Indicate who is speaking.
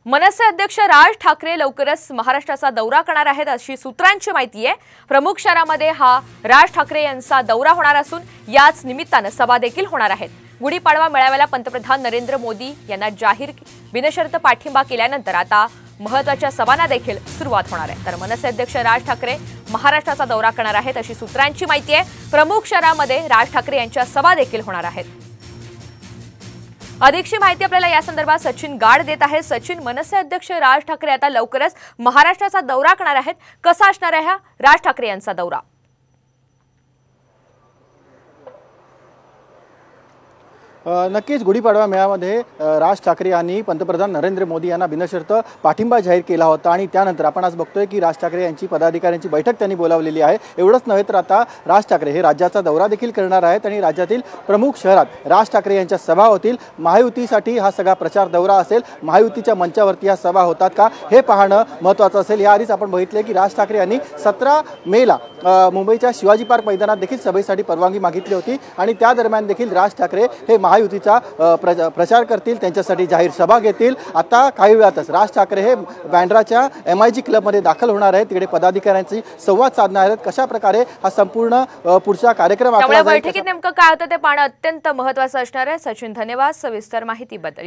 Speaker 1: मनसे अध्यक्ष राज ठाकरे लवकरच महाराष्ट्राचा दौरा करणार आहेत अशी सूत्रांची माहिती आहे। प्रमुख शहरामध्ये हा राज ठाकरे यांचा दौरा होणार असून याच निमित्ताने सभा देखील होणार आहेत। गुढीपाडवा मेळाव्याला पंतप्रधान नरेंद्र मोदी यांना जाहीर बिनशर्त पाठिंबा केल्यानंतर आता महत्त्वाच्या सभांना देखील सुरुवात होणार आहे। तर मनसे अध्यक्ष राज ठाकरे महाराष्ट्राचा दौरा करणार आहेत अशी सूत्रांची माहिती आहे। प्रमुख शहरामध्ये राज ठाकरे यांच्या सभा देखील होणार आहेत। अधिकची माहिती आपल्याला या संदर्भात सचिन गाड देत आहे। सचिन, मनसे अध्यक्ष राज ठाकरे आता लवकरच महाराष्ट्राचा दौरा करणार आहेत, कसा असणार आहे हा राज ठाकरे यांचा दौरा?
Speaker 2: नक्कीच गुढीपाडवा मेळाव्यामध्ये राज ठाकरे यांनी पंतप्रधान नरेंद्र मोदी यांना बिनशर्त पाठिंबा जाहीर केला होता आणि त्यानंतर आपण आज बघतोय की राज ठाकरे यांची पदाधिकाऱ्यांची बैठक त्यांनी बोलावलेली आहे। एवढंच नव्हे तर आता राज ठाकरे हे राज्याचा दौरा देखील करणार आहेत आणि राज्यातील प्रमुख शहरात राज ठाकरे यांच्या सभा होतील। महायुतीसाठी हा सगळा प्रचार दौरा असेल, महायुतीच्या मंचावरती या सभा होतात का हे पाहणं महत्त्वाचं असेल। याआधीच आपण बघितले की राज ठाकरे यांनी 17 मेला मुंबईच्या शिवाजी पार्क मैदानात देखील सभेसाठी परवानगी मागितली होती आणि त्या दरम्यान देखील राज ठाकरे हे महायुतीचा प्रचार करतील, त्यांच्यासाठी जाहीर सभा घेतील। आता काही वेळातच राज ठाकरे हे बँड्राच्या MIG क्लबमध्ये दाखल होणार आहेत, तिकडे पदाधिकाऱ्यांशी संवाद साधणार आहेत। कशा प्रकारे हा संपूर्ण पुढचा कार्यक्रम आखला जाईल,
Speaker 1: बैठकीत नेमकं काय होतं ते पाहणं अत्यंत महत्त्वाचं असणार आहे। सचिन, धन्यवाद सविस्तर माहितीबद्दल।